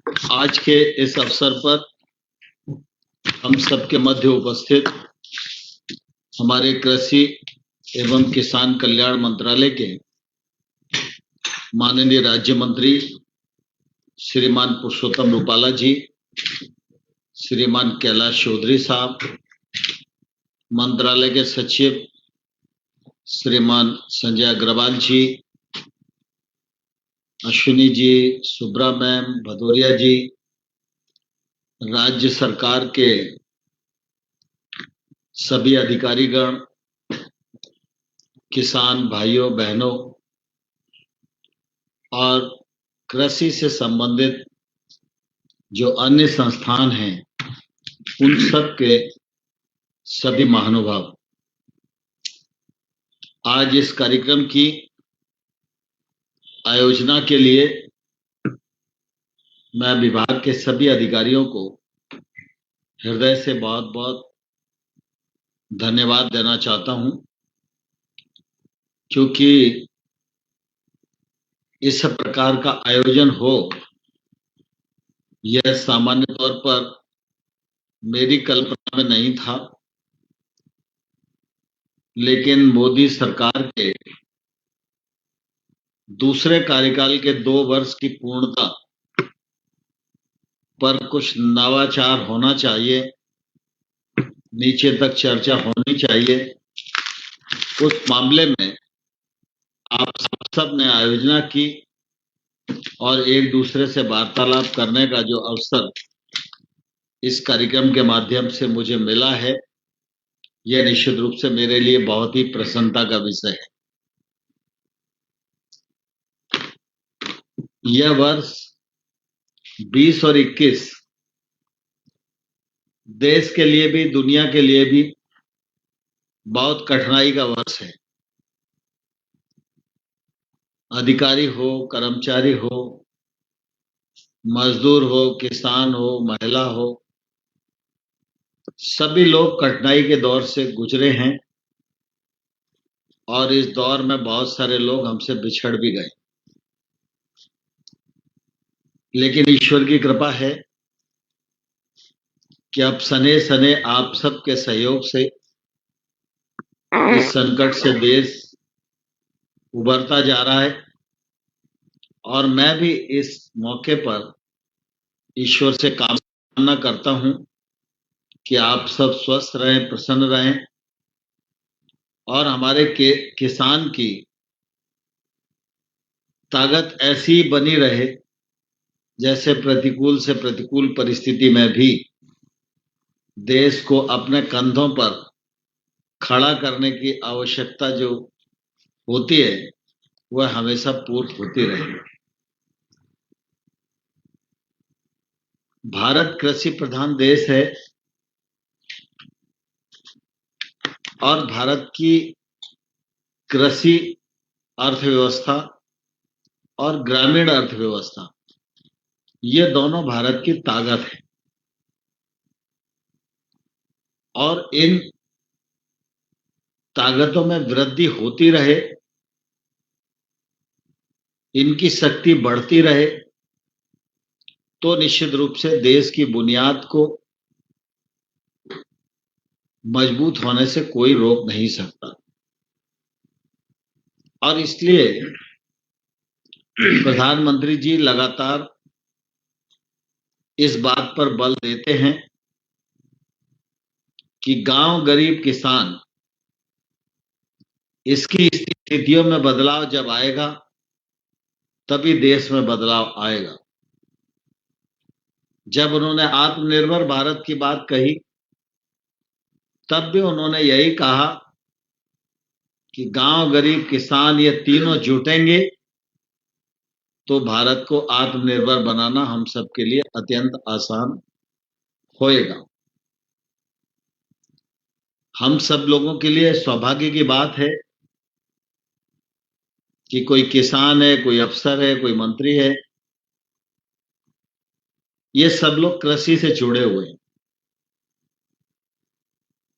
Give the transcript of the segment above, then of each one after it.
आज के इस अवसर पर हम सबके मध्य उपस्थित हमारे कृषि एवं किसान कल्याण मंत्रालय के माननीय राज्य मंत्री श्रीमान पुरुषोत्तम रूपाला जी, श्रीमान कैलाश चौधरी साहब, मंत्रालय के सचिव श्रीमान संजय अग्रवाल जी, अश्विनी जी, सुब्रा मैम, भदौरिया जी, राज्य सरकार के सभी अधिकारीगण, किसान भाइयों बहनों और कृषि से संबंधित जो अन्य संस्थान हैं, उन सब के सभी महानुभाव, आज इस कार्यक्रम की आयोजना के लिए मैं विभाग के सभी अधिकारियों को हृदय से बहुत बहुत धन्यवाद देना चाहता हूं, क्योंकि इस प्रकार का आयोजन हो, यह सामान्य तौर पर मेरी कल्पना में नहीं था। लेकिन मोदी सरकार के दूसरे कार्यकाल के 2 वर्ष की पूर्णता पर कुछ नवाचार होना चाहिए, नीचे तक चर्चा होनी चाहिए। उस मामले में आप सब ने आयोजना की और एक दूसरे से वार्तालाप करने का जो अवसर इस कार्यक्रम के माध्यम से मुझे मिला है, यह निश्चित रूप से मेरे लिए बहुत ही प्रसन्नता का विषय है। यह वर्ष 20 और 21 देश के लिए भी, दुनिया के लिए भी बहुत कठिनाई का वर्ष है। अधिकारी हो, कर्मचारी हो, मजदूर हो, किसान हो, महिला हो, सभी लोग कठिनाई के दौर से गुजरे हैं और इस दौर में बहुत सारे लोग हमसे बिछड़ भी गए। लेकिन ईश्वर की कृपा है कि अब सने सने आप सबके सहयोग से इस संकट से देश उभरता जा रहा है और मैं भी इस मौके पर ईश्वर से कामना करता हूं कि आप सब स्वस्थ रहें, प्रसन्न रहें और हमारे किसान की ताकत ऐसी बनी रहे जैसे प्रतिकूल से प्रतिकूल परिस्थिति में भी देश को अपने कंधों पर खड़ा करने की आवश्यकता जो होती है, वह हमेशा पूर्ण होती रहे। भारत कृषि प्रधान देश है और भारत की कृषि अर्थव्यवस्था और ग्रामीण अर्थव्यवस्था, ये दोनों भारत की ताकत है और इन ताकतों में वृद्धि होती रहे, इनकी शक्ति बढ़ती रहे, तो निश्चित रूप से देश की बुनियाद को मजबूत होने से कोई रोक नहीं सकता। और इसलिए प्रधानमंत्री जी लगातार इस बात पर बल देते हैं कि गांव गरीब किसान, इसकी स्थितियों में बदलाव जब आएगा तभी देश में बदलाव आएगा। जब उन्होंने आत्मनिर्भर भारत की बात कही, तब भी उन्होंने यही कहा कि गांव गरीब किसान ये तीनों जुटेंगे तो भारत को आत्मनिर्भर बनाना हम सबके लिए अत्यंत आसान होएगा। हम सब लोगों के लिए सौभाग्य की बात है कि कोई किसान है, कोई अफसर है, कोई मंत्री है, ये सब लोग कृषि से जुड़े हुए हैं।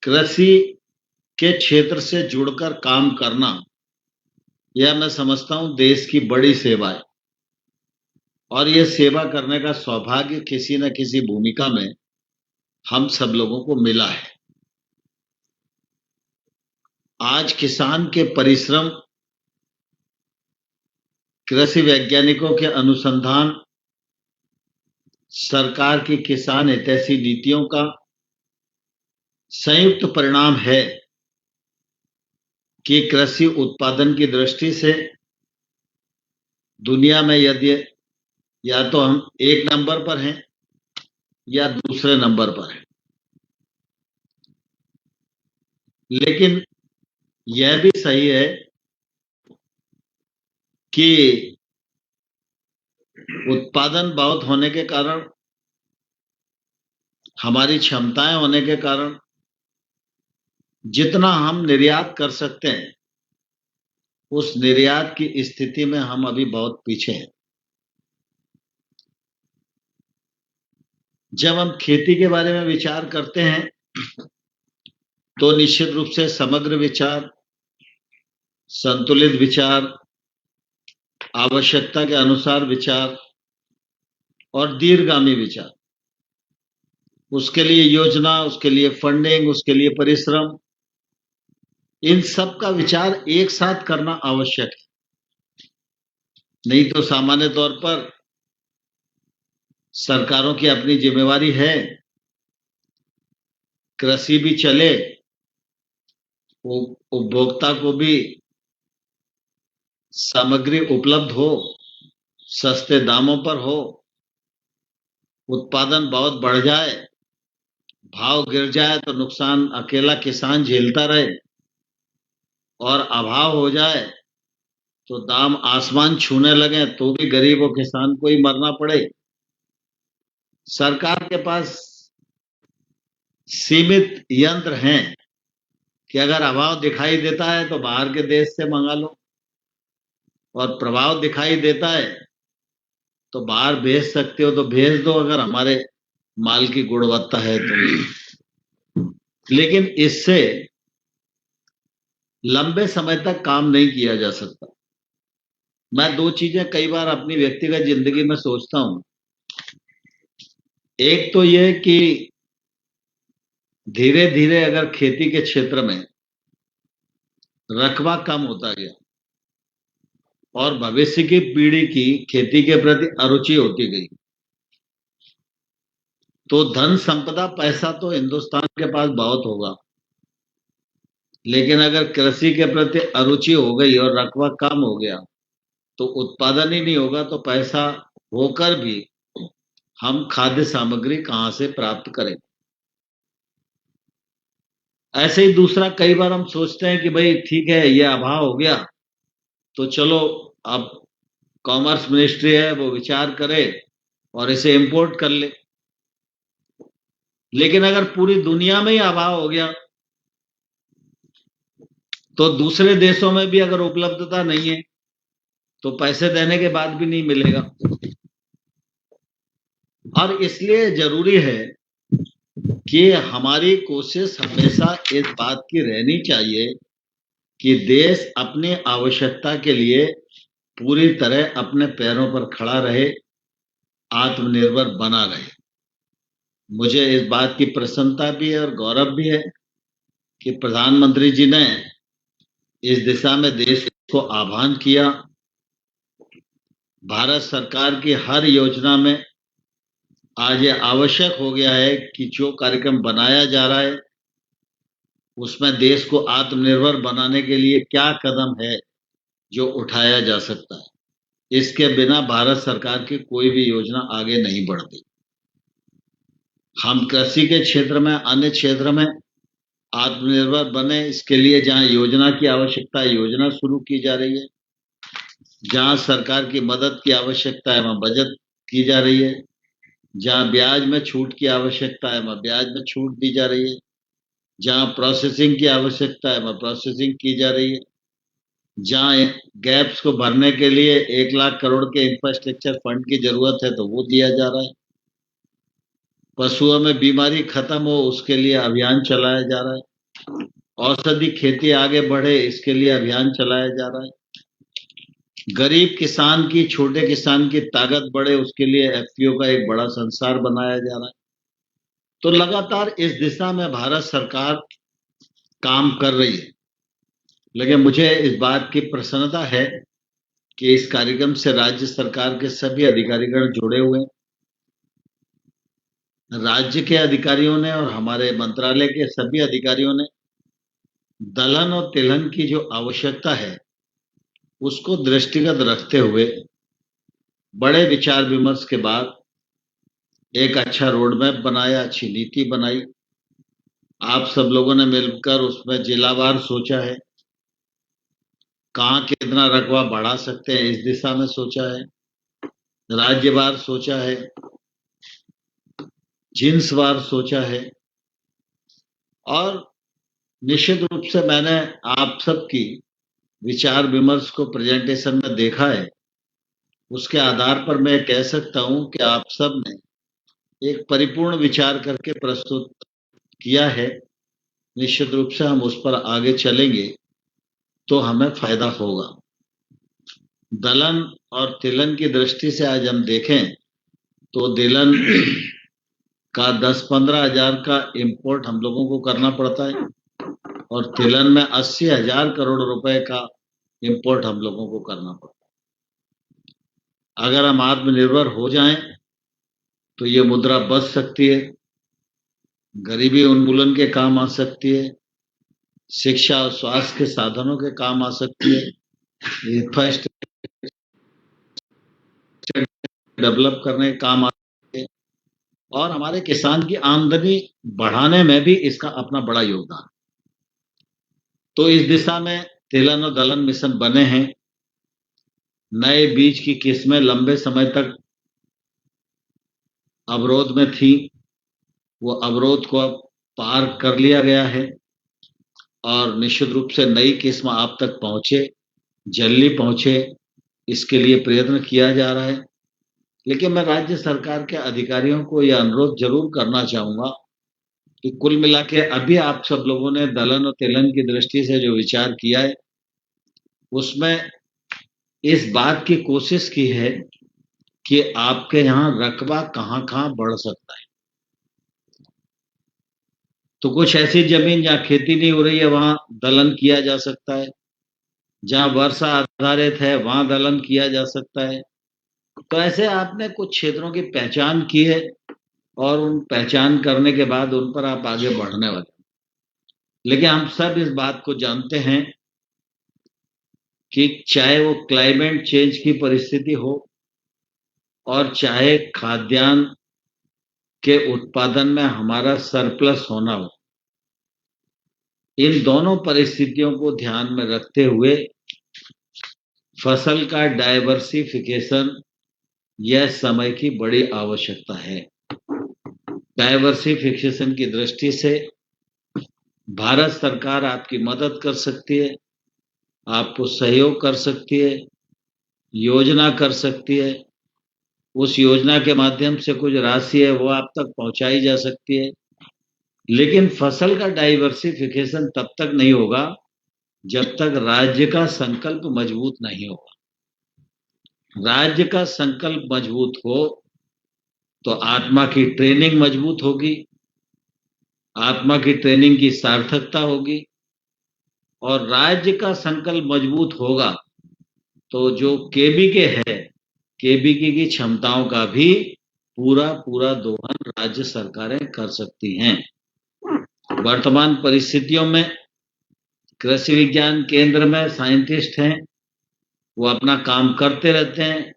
कृषि के क्षेत्र से जुड़कर काम करना, यह मैं समझता हूं देश की बड़ी सेवा है और ये सेवा करने का सौभाग्य किसी न किसी भूमिका में हम सब लोगों को मिला है। आज किसान के परिश्रम, कृषि वैज्ञानिकों के अनुसंधान, सरकार की किसान हितैषी नीतियों का संयुक्त परिणाम है कि कृषि उत्पादन की दृष्टि से दुनिया में यदि या तो हम एक नंबर पर हैं या दूसरे नंबर पर हैं, लेकिन यह भी सही है कि उत्पादन बहुत होने के कारण, हमारी क्षमताएं होने के कारण जितना हम निर्यात कर सकते हैं, उस निर्यात की स्थिति में हम अभी बहुत पीछे हैं। जब हम खेती के बारे में विचार करते हैं तो निश्चित रूप से समग्र विचार, संतुलित विचार, आवश्यकता के अनुसार विचार और दीर्घगामी विचार, उसके लिए योजना, उसके लिए फंडिंग, उसके लिए परिश्रम, इन सब का विचार एक साथ करना आवश्यक है। नहीं तो सामान्य तौर पर सरकारों की अपनी जिम्मेवारी है, कृषि भी चले, उपभोक्ता को भी सामग्री उपलब्ध हो, सस्ते दामों पर हो, उत्पादन बहुत बढ़ जाए, भाव गिर जाए तो नुकसान अकेला किसान झेलता रहे, और अभाव हो जाए तो दाम आसमान छूने लगे तो भी गरीब और किसान को ही मरना पड़े। सरकार के पास सीमित यंत्र हैं कि अगर अभाव दिखाई देता है तो बाहर के देश से मंगा लो, और प्रभाव दिखाई देता है तो बाहर भेज सकते हो तो भेज दो, अगर हमारे माल की गुणवत्ता है तो। लेकिन इससे लंबे समय तक काम नहीं किया जा सकता। मैं दो चीजें कई बार अपनी व्यक्तिगत जिंदगी में सोचता हूं। एक तो यह कि धीरे धीरे अगर खेती के क्षेत्र में रकबा कम होता गया और भविष्य की पीढ़ी की खेती के प्रति अरुचि होती गई, तो धन संपदा, पैसा तो हिंदुस्तान के पास बहुत होगा, लेकिन अगर कृषि के प्रति अरुचि हो गई और रकबा कम हो गया तो उत्पादन ही नहीं होगा, तो पैसा होकर भी हम खाद्य सामग्री कहां से प्राप्त करें। ऐसे ही दूसरा, कई बार हम सोचते हैं कि भाई ठीक है, ये अभाव हो गया तो चलो अब कॉमर्स मिनिस्ट्री है वो विचार करे और इसे इंपोर्ट कर ले। लेकिन अगर पूरी दुनिया में ही अभाव हो गया तो दूसरे देशों में भी अगर उपलब्धता नहीं है तो पैसे देने के बाद भी नहीं मिलेगा। और इसलिए जरूरी है कि हमारी कोशिश हमेशा इस बात की रहनी चाहिए कि देश अपनी आवश्यकता के लिए पूरी तरह अपने पैरों पर खड़ा रहे, आत्मनिर्भर बना रहे। मुझे इस बात की प्रसन्नता भी है और गौरव भी है कि प्रधानमंत्री जी ने इस दिशा में देश को आह्वान किया। भारत सरकार की हर योजना में आज ये आवश्यक हो गया है कि जो कार्यक्रम बनाया जा रहा है उसमें देश को आत्मनिर्भर बनाने के लिए क्या कदम है जो उठाया जा सकता है। इसके बिना भारत सरकार की कोई भी योजना आगे नहीं बढ़ती। हम कृषि के क्षेत्र में, अन्य क्षेत्र में आत्मनिर्भर बने, इसके लिए जहां योजना की आवश्यकता है योजना शुरू की जा रही है, जहां सरकार की मदद की आवश्यकता है वहां बचत की जा रही है, जहां ब्याज में छूट की आवश्यकता है वहां ब्याज में छूट दी जा रही है, जहां प्रोसेसिंग की आवश्यकता है वहां प्रोसेसिंग की जा रही है, जहां गैप्स को भरने के लिए 1 लाख करोड़ के इंफ्रास्ट्रक्चर फंड की जरूरत है तो वो दिया जा रहा है, पशुओं में बीमारी खत्म हो उसके लिए अभियान चलाया जा रहा है, औषधि खेती आगे बढ़े इसके लिए अभियान चलाया जा रहा है। गरीब किसान की, छोटे किसान की ताकत बढ़े, उसके लिए एफपीओ का एक बड़ा संसार बनाया जा रहा है। तो लगातार इस दिशा में भारत सरकार काम कर रही है। लेकिन मुझे इस बात की प्रसन्नता है कि इस कार्यक्रम से राज्य सरकार के सभी अधिकारीगण जुड़े हुए हैं। राज्य के अधिकारियों ने और हमारे मंत्रालय के सभी अधिकारियों ने दलहन और तिलहन की जो आवश्यकता है उसको दृष्टिगत रखते हुए बड़े विचार विमर्श के बाद एक अच्छा रोड मैप बनाया, अच्छी नीति बनाई। आप सब लोगों ने मिलकर उसमें जिलावार सोचा है, कहाँ कितना रकबा बढ़ा सकते हैं इस दिशा में सोचा है, राज्यवार सोचा है, जिन्सवार सोचा है। और निश्चित रूप से मैंने आप सबकी विचार विमर्श को प्रेजेंटेशन में देखा है। उसके आधार पर मैं कह सकता हूं कि आप सब ने एक परिपूर्ण विचार करके प्रस्तुत किया है। निश्चित रूप से हम उस पर आगे चलेंगे तो हमें फायदा होगा। दलहन और तिलहन की दृष्टि से आज हम देखें तो दलहन का 10-15 हजार का इंपोर्ट हम लोगों को करना पड़ता है और तिलहन में 80,000 करोड़ रुपए का इंपोर्ट हम लोगों को करना पड़ता है। अगर हम आत्मनिर्भर हो जाएं तो ये मुद्रा बच सकती है, गरीबी उन्मूलन के काम आ सकती है, शिक्षा और स्वास्थ्य के साधनों के काम आ सकती है, फर्स्ट डेवलप करने के काम आ सकती है और हमारे किसान की आमदनी बढ़ाने में भी इसका अपना बड़ा योगदान। तो इस दिशा में तिलहन और दलहन मिशन बने हैं। नए बीज की किस्में लंबे समय तक अवरोध में थी, वो अवरोध को अब पार कर लिया गया है और निश्चित रूप से नई किस्म आप तक पहुंचे, जल्दी पहुंचे, इसके लिए प्रयत्न किया जा रहा है। लेकिन मैं राज्य सरकार के अधिकारियों को यह अनुरोध जरूर करना चाहूंगा कि कुल मिला के अभी आप सब लोगों ने दलहन और तिलहन की दृष्टि से जो विचार किया है उसमें इस बात की कोशिश की है कि आपके यहाँ रकबा कहाँ कहाँ बढ़ सकता है। तो कुछ ऐसी जमीन जहाँ खेती नहीं हो रही है वहां दलहन किया जा सकता है, जहां वर्षा आधारित है वहां दलहन किया जा सकता है। तो ऐसे आपने कुछ क्षेत्रों की पहचान की है और उन पहचान करने के बाद उन पर आप आगे बढ़ने वाले। लेकिन हम सब इस बात को जानते हैं कि चाहे वो क्लाइमेट चेंज की परिस्थिति हो और चाहे खाद्यान्न के उत्पादन में हमारा सरप्लस होना हो, इन दोनों परिस्थितियों को ध्यान में रखते हुए फसल का डाइवर्सिफिकेशन यह समय की बड़ी आवश्यकता है। डाइवर्सिफिकेशन की दृष्टि से भारत सरकार आपकी मदद कर सकती है, आपको सहयोग कर सकती है, योजना कर सकती है। उस योजना के माध्यम से कुछ राशि है वो आप तक पहुंचाई जा सकती है। लेकिन फसल का डाइवर्सिफिकेशन तब तक नहीं होगा जब तक राज्य का संकल्प मजबूत नहीं होगा। राज्य का संकल्प मजबूत हो तो आत्मा की ट्रेनिंग मजबूत होगी, आत्मा की ट्रेनिंग की सार्थकता होगी और राज्य का संकल्प मजबूत होगा तो जो केबीके है, केबीके की क्षमताओं का भी पूरा पूरा दोहन राज्य सरकारें कर सकती हैं। वर्तमान परिस्थितियों में कृषि विज्ञान केंद्र में साइंटिस्ट हैं, वो अपना काम करते रहते हैं,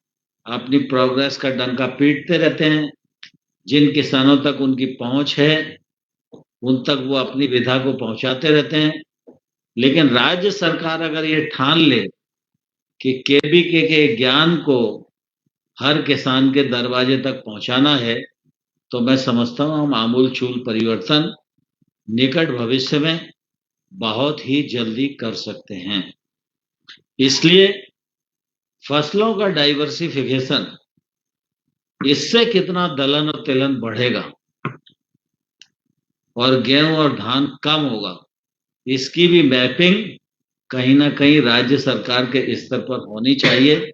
अपनी प्रोग्रेस का डंका पीटते रहते हैं। जिन किसानों तक उनकी पहुंच है उन तक वो अपनी विधा को पहुंचाते रहते हैं। लेकिन राज्य सरकार अगर ये ठान ले कि केबीके के ज्ञान को हर किसान के दरवाजे तक पहुंचाना है तो मैं समझता हूं हम आमूलचूल परिवर्तन निकट भविष्य में बहुत ही जल्दी कर सकते हैं। इसलिए फसलों का डाइवर्सिफिकेशन, इससे कितना दलहन और तिलहन बढ़ेगा और गेहूं और धान कम होगा, इसकी भी मैपिंग कहीं ना कहीं राज्य सरकार के स्तर पर होनी चाहिए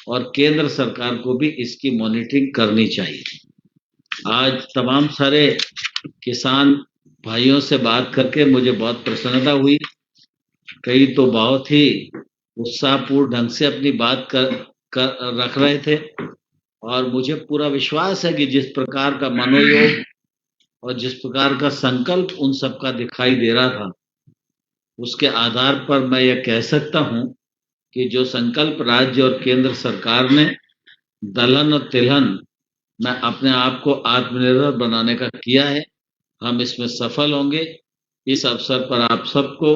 और केंद्र सरकार को भी इसकी मॉनिटरिंग करनी चाहिए। आज तमाम सारे किसान भाइयों से बात करके मुझे बहुत प्रसन्नता हुई। कई तो बहुत ही उत्साहपूर्ण ढंग से अपनी बात कर रख रहे थे और मुझे पूरा विश्वास है कि जिस प्रकार का मनोयोग और जिस प्रकार का संकल्प उन सबका दिखाई दे रहा था, उसके आधार पर मैं यह कह सकता हूं कि जो संकल्प राज्य और केंद्र सरकार ने दलहन और तिलहन में अपने आप को आत्मनिर्भर बनाने का किया है, हम इसमें सफल होंगे। इस अवसर पर आप सबको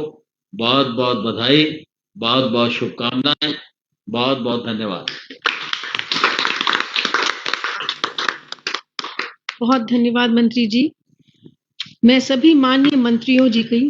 बहुत बहुत बधाई, बहुत बहुत शुभकामनाएं, बहुत बहुत धन्यवाद। बहुत धन्यवाद मंत्री जी। मैं सभी माननीय मंत्रियों जी की